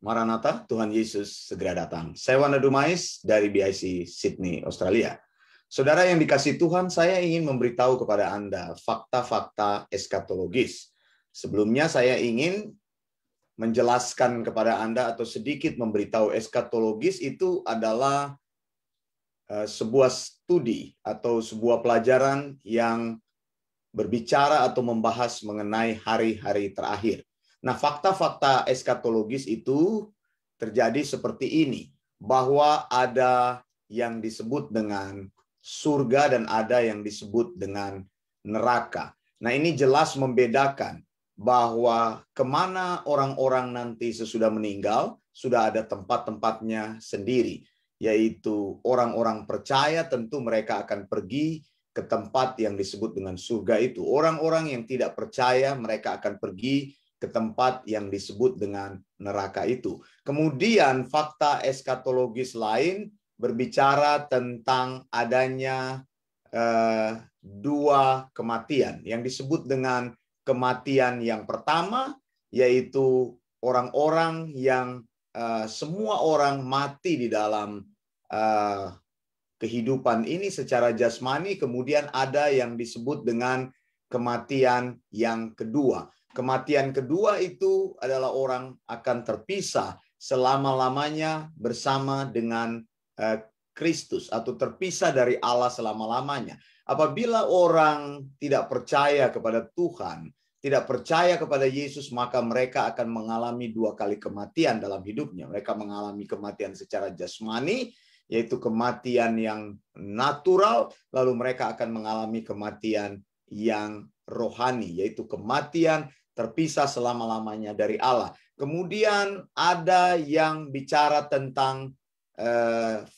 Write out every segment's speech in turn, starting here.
Maranatha, Tuhan Yesus segera datang. Saya Wanda Dumais dari BIC Sydney, Australia. Saudara yang dikasihi Tuhan, saya ingin memberitahu kepada Anda fakta-fakta eskatologis. Sebelumnya saya ingin menjelaskan kepada Anda atau sedikit memberitahu eskatologis itu adalah sebuah studi atau sebuah pelajaran yang berbicara atau membahas mengenai hari-hari terakhir. Nah, fakta-fakta eskatologis itu terjadi seperti ini, bahwa ada yang disebut dengan surga dan ada yang disebut dengan neraka. Nah, ini jelas membedakan bahwa kemana orang-orang nanti sesudah meninggal, sudah ada tempat-tempatnya sendiri, yaitu orang-orang percaya tentu mereka akan pergi ke tempat yang disebut dengan surga itu. Orang-orang yang tidak percaya mereka akan pergi ke tempat yang disebut dengan neraka itu. Kemudian fakta eskatologis lain berbicara tentang adanya dua kematian yang disebut dengan kematian yang pertama, yaitu orang-orang yang semua orang mati di dalam kehidupan ini secara jasmani. Kemudian ada yang disebut dengan kematian yang kedua. Kematian kedua itu adalah orang akan terpisah selama-lamanya bersama dengan Kristus atau terpisah dari Allah selama-lamanya. Apabila orang tidak percaya kepada Tuhan, tidak percaya kepada Yesus, maka mereka akan mengalami dua kali kematian dalam hidupnya. Mereka mengalami kematian secara jasmani, yaitu kematian yang natural, lalu mereka akan mengalami kematian yang rohani, yaitu kematian terpisah selama-lamanya dari Allah. Kemudian ada yang bicara tentang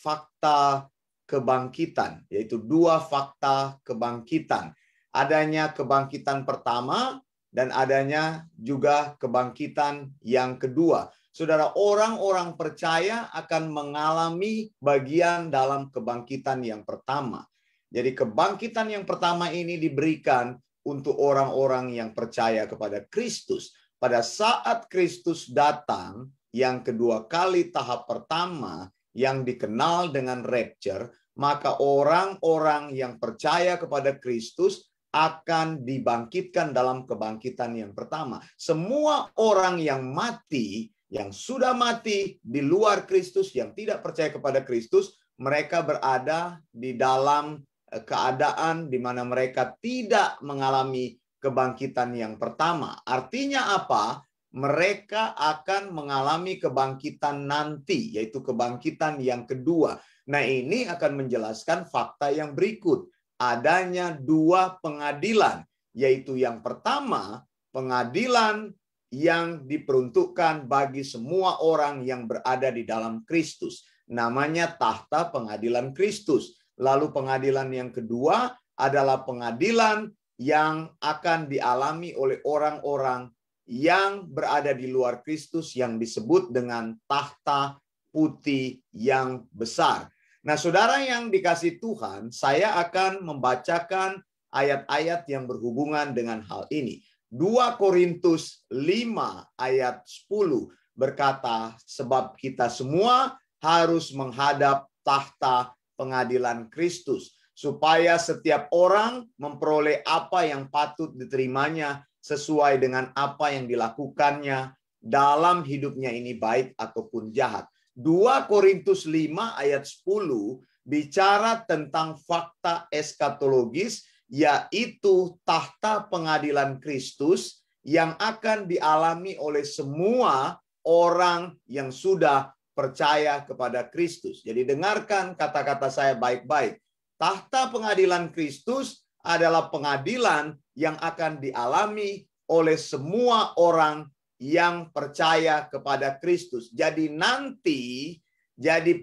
fakta kebangkitan, yaitu dua fakta kebangkitan. Adanya kebangkitan pertama dan adanya juga kebangkitan yang kedua. Saudara, orang-orang percaya akan mengalami bagian dalam kebangkitan yang pertama. Jadi kebangkitan yang pertama ini diberikan untuk orang-orang yang percaya kepada Kristus. Pada saat Kristus datang, yang kedua kali tahap pertama yang dikenal dengan rapture, maka orang-orang yang percaya kepada Kristus akan dibangkitkan dalam kebangkitan yang pertama. Semua orang yang mati, yang sudah mati di luar Kristus, yang tidak percaya kepada Kristus, mereka berada di dalam keadaan di mana mereka tidak mengalami kebangkitan yang pertama. Artinya apa? Mereka akan mengalami kebangkitan nanti, yaitu kebangkitan yang kedua. Nah, ini akan menjelaskan fakta yang berikut. Adanya dua pengadilan, yaitu yang pertama, pengadilan yang diperuntukkan bagi semua orang yang berada di dalam Kristus. Namanya tahta pengadilan Kristus. Lalu pengadilan yang kedua adalah pengadilan yang akan dialami oleh orang-orang yang berada di luar Kristus yang disebut dengan tahta putih yang besar. Nah, saudara yang dikasihi Tuhan, saya akan membacakan ayat-ayat yang berhubungan dengan hal ini. 2 Korintus 5 ayat 10 berkata, sebab kita semua harus menghadap tahta pengadilan Kristus, supaya setiap orang memperoleh apa yang patut diterimanya sesuai dengan apa yang dilakukannya dalam hidupnya ini, baik ataupun jahat. 2 Korintus 5 ayat 10 bicara tentang fakta eskatologis, yaitu tahta pengadilan Kristus yang akan dialami oleh semua orang yang sudah percaya kepada Kristus. Jadi dengarkan kata-kata saya baik-baik. Tahta pengadilan Kristus adalah pengadilan yang akan dialami oleh semua orang yang percaya kepada Kristus. Jadi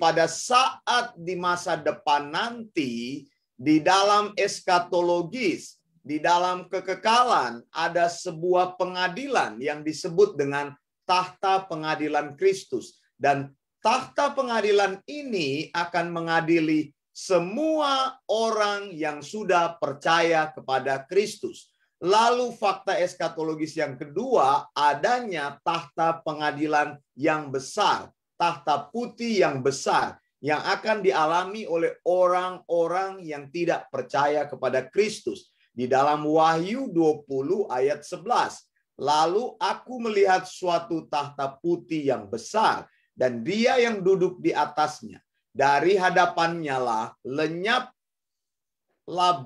pada saat di masa depan nanti, di dalam eskatologis, di dalam kekekalan, ada sebuah pengadilan yang disebut dengan tahta pengadilan Kristus. Dan tahta pengadilan ini akan mengadili semua orang yang sudah percaya kepada Kristus. Lalu fakta eskatologis yang kedua, adanya tahta pengadilan yang besar, tahta putih yang besar, yang akan dialami oleh orang-orang yang tidak percaya kepada Kristus. Di dalam Wahyu 20 ayat 11. Lalu aku melihat suatu tahta putih yang besar, dan dia yang duduk di atasnya. Dari hadapannya lah lenyaplah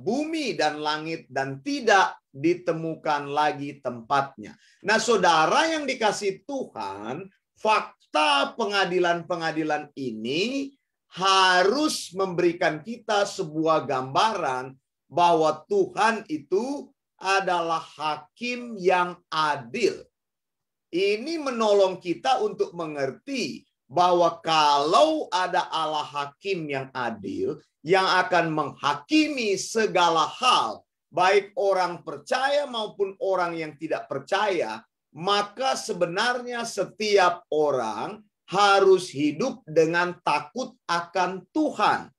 bumi dan langit, dan tidak ditemukan lagi tempatnya. Nah, saudara yang dikasihi Tuhan, fakta pengadilan-pengadilan ini harus memberikan kita sebuah gambaran bahwa Tuhan itu adalah hakim yang adil. Ini menolong kita untuk mengerti bahwa kalau ada Allah hakim yang adil, yang akan menghakimi segala hal, baik orang percaya maupun orang yang tidak percaya, maka sebenarnya setiap orang harus hidup dengan takut akan Tuhan.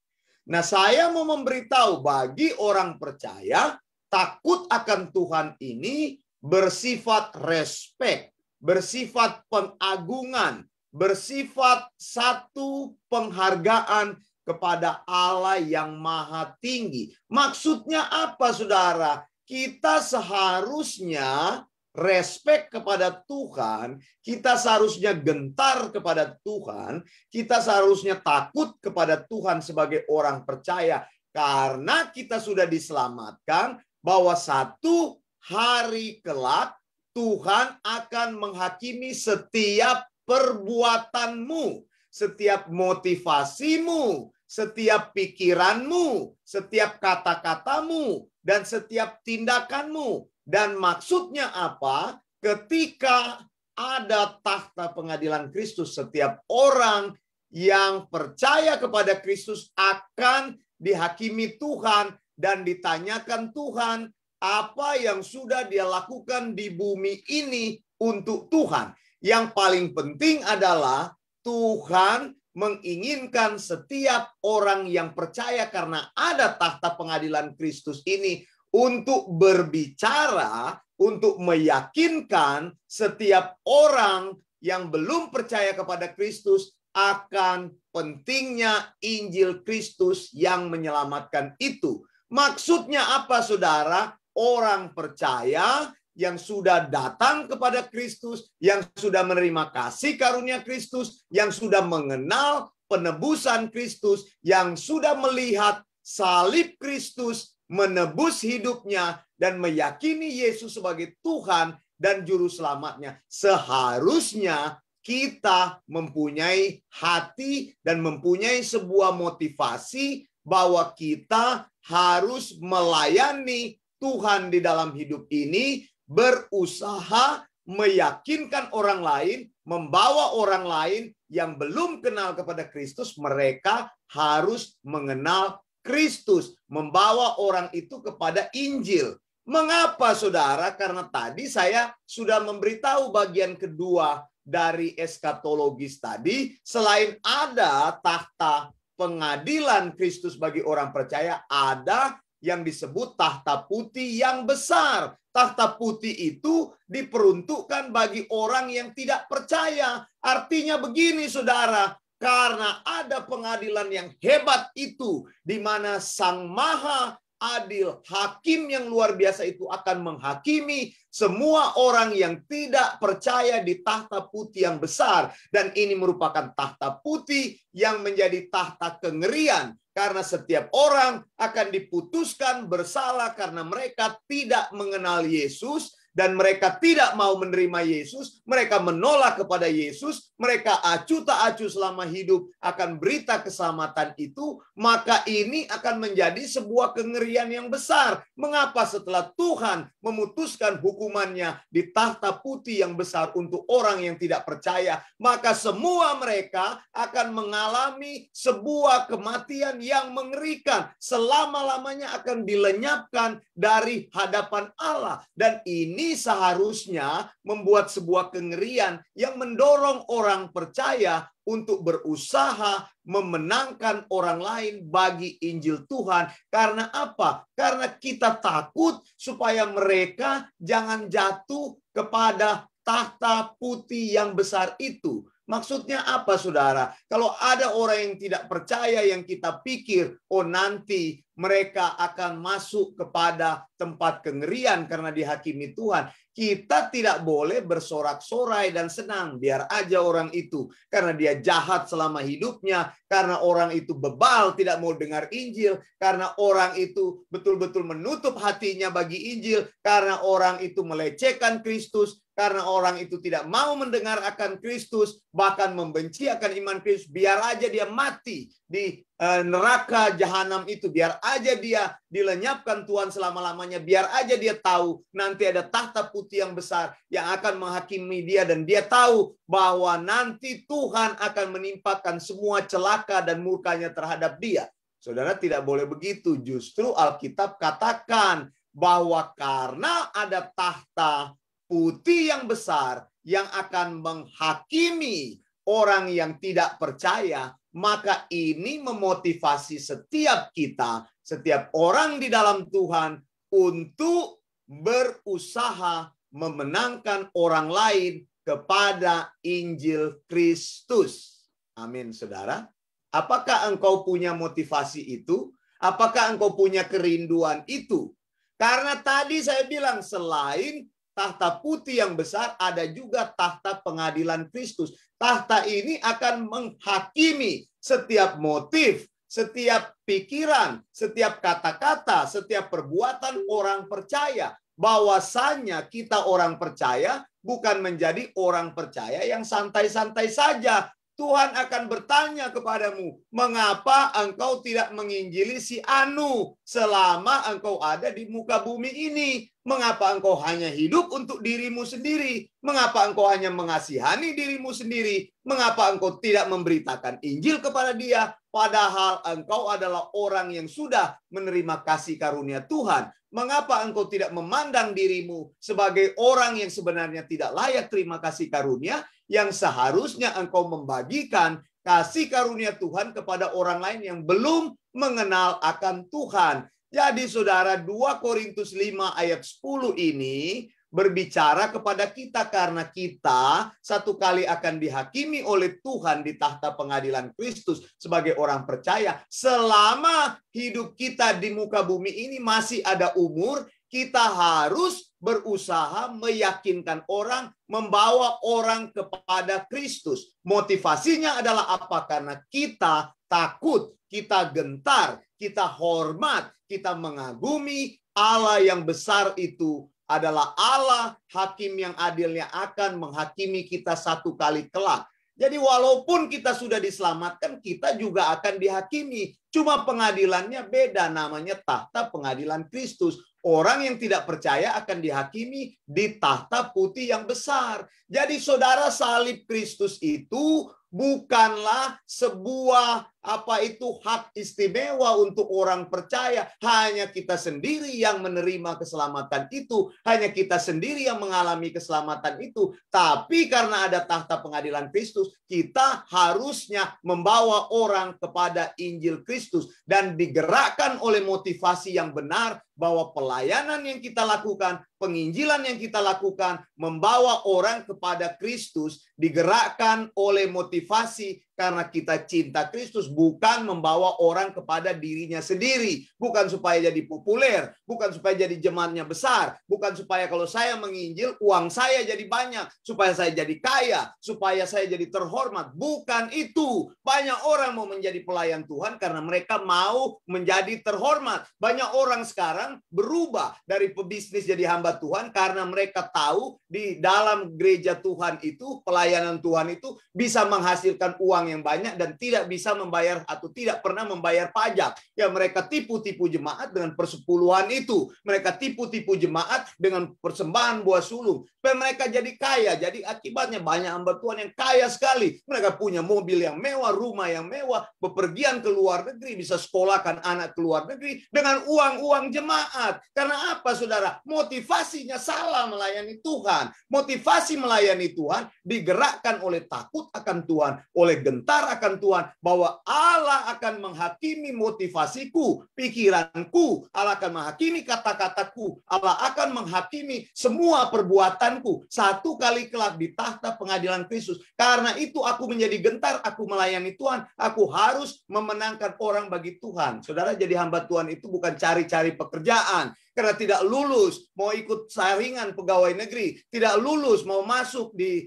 Nah, saya mau memberitahu bagi orang percaya, takut akan Tuhan ini bersifat respek, bersifat pengagungan, bersifat satu penghargaan kepada Allah yang maha tinggi. Maksudnya apa, saudara? Kita seharusnya respek kepada Tuhan, kita seharusnya gentar kepada Tuhan, kita seharusnya takut kepada Tuhan sebagai orang percaya, karena kita sudah diselamatkan bahwa satu hari kelak Tuhan akan menghakimi setiap perbuatanmu, setiap motivasimu, setiap pikiranmu, setiap kata-katamu, dan setiap tindakanmu. Dan maksudnya apa? Ketika ada tahta pengadilan Kristus, setiap orang yang percaya kepada Kristus akan dihakimi Tuhan dan ditanyakan Tuhan apa yang sudah dia lakukan di bumi ini untuk Tuhan. Yang paling penting adalah Tuhan menginginkan setiap orang yang percaya karena ada tahta pengadilan Kristus ini untuk berbicara, untuk meyakinkan setiap orang yang belum percaya kepada Kristus akan pentingnya Injil Kristus yang menyelamatkan itu. Maksudnya apa, saudara? Orang percaya yang sudah datang kepada Kristus, yang sudah menerima kasih karunia Kristus, yang sudah mengenal penebusan Kristus, yang sudah melihat salib Kristus menebus hidupnya dan meyakini Yesus sebagai Tuhan dan juru selamatnya. Seharusnya kita mempunyai hati dan mempunyai sebuah motivasi bahwa kita harus melayani Tuhan di dalam hidup ini, berusaha meyakinkan orang lain, membawa orang lain yang belum kenal kepada Kristus, mereka harus mengenal Kristus, membawa orang itu kepada Injil. Mengapa, saudara? Karena tadi saya sudah memberitahu bagian kedua dari eskatologis tadi, selain ada tahta pengadilan Kristus bagi orang percaya, ada yang disebut tahta putih yang besar. Tahta putih itu diperuntukkan bagi orang yang tidak percaya. Artinya begini, saudara, karena ada pengadilan yang hebat itu, di mana Sang Maha Adil, hakim yang luar biasa itu akan menghakimi semua orang yang tidak percaya di tahta putih yang besar. Dan ini merupakan tahta putih yang menjadi tahta kengerian. Karena setiap orang akan diputuskan bersalah karena mereka tidak mengenal Yesus. Dan mereka tidak mau menerima Yesus, mereka menolak kepada Yesus, mereka acuh tak acuh selama hidup akan berita keselamatan itu, maka ini akan menjadi sebuah kengerian yang besar. Mengapa setelah Tuhan memutuskan hukumannya di tahta putih yang besar untuk orang yang tidak percaya, maka semua mereka akan mengalami sebuah kematian yang mengerikan, selama-lamanya akan dilenyapkan dari hadapan Allah. Dan ini ini seharusnya membuat sebuah kengerian yang mendorong orang percaya untuk berusaha memenangkan orang lain bagi Injil Tuhan. Karena apa? Karena kita takut supaya mereka jangan jatuh kepada tahta putih yang besar itu. Maksudnya apa, saudara? Kalau ada orang yang tidak percaya yang kita pikir, oh nanti mereka akan masuk kepada tempat kengerian karena dihakimi Tuhan. Kita tidak boleh bersorak-sorai dan senang. Biar aja orang itu. Karena dia jahat selama hidupnya. Karena orang itu bebal, tidak mau dengar Injil. Karena orang itu betul-betul menutup hatinya bagi Injil. Karena orang itu melecehkan Kristus. Karena orang itu tidak mau mendengar akan Kristus, bahkan membenci akan iman Kristus, biar aja dia mati di neraka jahanam itu, biar aja dia dilenyapkan Tuhan selama-lamanya, biar aja dia tahu nanti ada tahta putih yang besar yang akan menghakimi dia, dan dia tahu bahwa nanti Tuhan akan menimpakan semua celaka dan murkanya terhadap dia. Saudara, tidak boleh begitu. Justru Alkitab katakan bahwa karena ada tahta putih yang besar yang akan menghakimi orang yang tidak percaya, maka ini memotivasi setiap kita, setiap orang di dalam Tuhan untuk berusaha memenangkan orang lain kepada Injil Kristus. Amin, saudara. Apakah engkau punya motivasi itu? Apakah engkau punya kerinduan itu? Karena tadi saya bilang selain tahta putih yang besar, ada juga tahta pengadilan Kristus. Tahta ini akan menghakimi setiap motif, setiap pikiran, setiap kata-kata, setiap perbuatan orang percaya. Bahwasannya kita orang percaya bukan menjadi orang percaya yang santai-santai saja. Tuhan akan bertanya kepadamu, mengapa engkau tidak menginjili si Anu selama engkau ada di muka bumi ini? Mengapa engkau hanya hidup untuk dirimu sendiri? Mengapa engkau hanya mengasihani dirimu sendiri? Mengapa engkau tidak memberitakan Injil kepada dia? Padahal engkau adalah orang yang sudah menerima kasih karunia Tuhan. Mengapa engkau tidak memandang dirimu sebagai orang yang sebenarnya tidak layak terima kasih karunia, yang seharusnya engkau membagikan kasih karunia Tuhan kepada orang lain yang belum mengenal akan Tuhan. Jadi saudara, 2 Korintus 5 ayat 10 ini berbicara kepada kita karena kita satu kali akan dihakimi oleh Tuhan di tahta pengadilan Kristus sebagai orang percaya. Selama hidup kita di muka bumi ini masih ada umur, kita harus berusaha meyakinkan orang, membawa orang kepada Kristus. Motivasinya adalah apa? Karena kita takut, kita gentar, kita hormat, kita mengagumi Allah yang besar itu adalah Allah hakim yang adilnya akan menghakimi kita satu kali kelak. Jadi walaupun kita sudah diselamatkan, kita juga akan dihakimi. Cuma pengadilannya beda, namanya tahta pengadilan Kristus. Orang yang tidak percaya akan dihakimi di tahta putih yang besar. Jadi saudara, salib Kristus itu bukanlah sebuah hak istimewa untuk orang percaya. Hanya kita sendiri yang menerima keselamatan itu. Hanya kita sendiri yang mengalami keselamatan itu. Tapi karena ada tahta pengadilan Kristus, kita harusnya membawa orang kepada Injil Kristus. Dan digerakkan oleh motivasi yang benar bahwa pelayanan yang kita lakukan, penginjilan yang kita lakukan, membawa orang kepada Kristus, digerakkan oleh motivasi karena kita cinta Kristus, bukan membawa orang kepada dirinya sendiri, bukan supaya jadi populer, bukan supaya jadi jemaatnya besar, bukan supaya kalau saya menginjil uang saya jadi banyak, supaya saya jadi kaya, supaya saya jadi terhormat. Bukan itu. Banyak orang mau menjadi pelayan Tuhan karena mereka mau menjadi terhormat. Banyak orang sekarang berubah dari pebisnis jadi hamba Tuhan karena mereka tahu di dalam gereja Tuhan itu, pelayanan Tuhan itu bisa menghasilkan uang uang yang banyak dan tidak bisa membayar atau tidak pernah membayar pajak. Ya, mereka tipu-tipu jemaat dengan persepuluhan itu. Mereka tipu-tipu jemaat dengan persembahan buah sulung. Supaya mereka jadi kaya. Jadi akibatnya banyak hamba Tuhan yang kaya sekali. Mereka punya mobil yang mewah, rumah yang mewah, bepergian ke luar negeri, bisa sekolahkan anak ke luar negeri dengan uang-uang jemaat. Karena apa, saudara? Motivasinya salah melayani Tuhan. Motivasi melayani Tuhan digerakkan oleh takut akan Tuhan, oleh gentar akan Tuhan, bahwa Allah akan menghakimi motivasiku, pikiranku, Allah akan menghakimi kata-kataku, Allah akan menghakimi semua perbuatanku. Satu kali kelak di tahta pengadilan Kristus. Karena itu aku menjadi gentar, aku melayani Tuhan, aku harus memenangkan orang bagi Tuhan. Saudara, jadi hamba Tuhan itu bukan cari-cari pekerjaan. Karena tidak lulus, mau ikut saringan pegawai negeri, tidak lulus, mau masuk di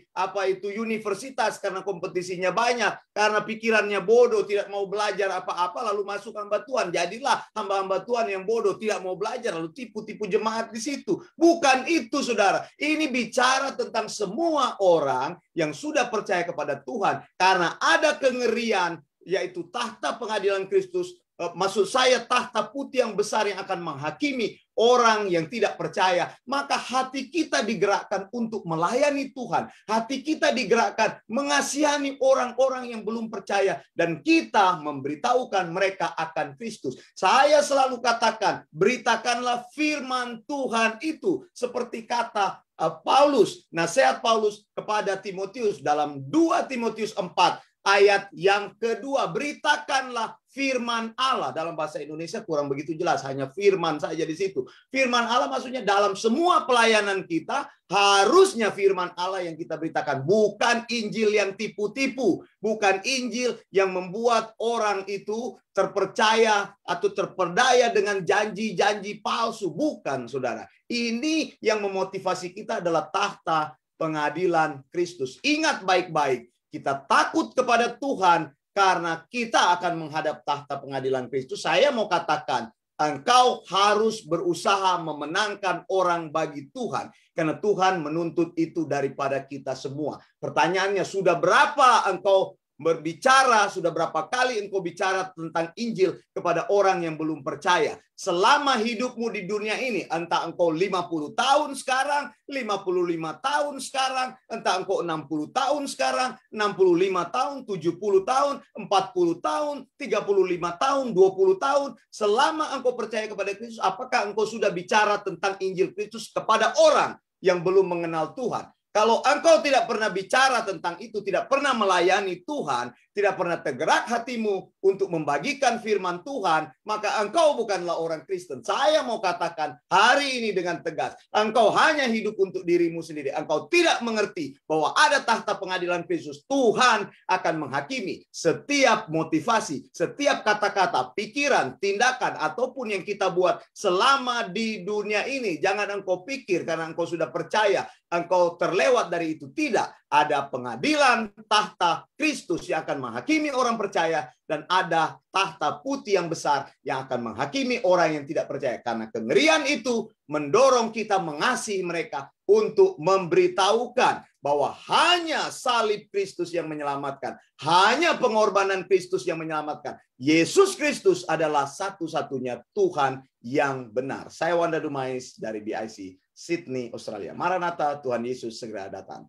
universitas karena kompetisinya banyak, karena pikirannya bodoh, tidak mau belajar apa-apa, lalu masuk hamba Tuhan. Jadilah hamba-hamba Tuhan yang bodoh, tidak mau belajar, lalu tipu-tipu jemaat di situ. Bukan itu, saudara. Ini bicara tentang semua orang yang sudah percaya kepada Tuhan, karena ada kengerian, yaitu tahta pengadilan Kristus. Maksud saya tahta putih yang besar yang akan menghakimi orang yang tidak percaya. Maka hati kita digerakkan untuk melayani Tuhan. Hati kita digerakkan mengasihani orang-orang yang belum percaya. Dan kita memberitahukan mereka akan Kristus. Saya selalu katakan, beritakanlah firman Tuhan itu. Seperti kata Paulus, nasihat Paulus kepada Timotius dalam 2 Timotius 4. Ayat yang kedua, beritakanlah firman Allah. Dalam bahasa Indonesia kurang begitu jelas, hanya firman saja di situ. Firman Allah maksudnya dalam semua pelayanan kita, harusnya firman Allah yang kita beritakan. Bukan Injil yang tipu-tipu. Bukan Injil yang membuat orang itu terpercaya atau terperdaya dengan janji-janji palsu. Bukan, saudara. Ini yang memotivasi kita adalah tahta pengadilan Kristus. Ingat baik-baik. Kita takut kepada Tuhan karena kita akan menghadap tahta pengadilan Kristus. Saya mau katakan, engkau harus berusaha memenangkan orang bagi Tuhan. Karena Tuhan menuntut itu daripada kita semua. Pertanyaannya, sudah berapa engkau berbicara, sudah berapa kali engkau bicara tentang Injil kepada orang yang belum percaya? Selama hidupmu di dunia ini, entah engkau 50 tahun sekarang, 55 tahun sekarang, entah engkau 60 tahun sekarang, 65 tahun, 70 tahun, 40 tahun, 35 tahun, 20 tahun, selama engkau percaya kepada Kristus, apakah engkau sudah bicara tentang Injil Kristus kepada orang yang belum mengenal Tuhan? Kalau engkau tidak pernah bicara tentang itu, tidak pernah melayani Tuhan, tidak pernah tergerak hatimu untuk membagikan firman Tuhan, maka engkau bukanlah orang Kristen. Saya mau katakan hari ini dengan tegas, engkau hanya hidup untuk dirimu sendiri. Engkau tidak mengerti bahwa ada tahta pengadilan Kristus. Tuhan akan menghakimi setiap motivasi, setiap kata-kata, pikiran, tindakan, ataupun yang kita buat selama di dunia ini. Jangan engkau pikir karena engkau sudah percaya, engkau terlewat dari itu. Tidak. Ada pengadilan tahta Kristus yang akan menghakimi orang percaya, dan ada tahta putih yang besar yang akan menghakimi orang yang tidak percaya. Karena kengerian itu mendorong kita mengasihi mereka untuk memberitahukan bahwa hanya salib Kristus yang menyelamatkan, hanya pengorbanan Kristus yang menyelamatkan. Yesus Kristus adalah satu-satunya Tuhan yang benar. Saya Wanda Dumais dari BIC Sydney, Australia. Maranatha, Tuhan Yesus segera datang.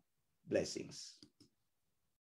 Blessings.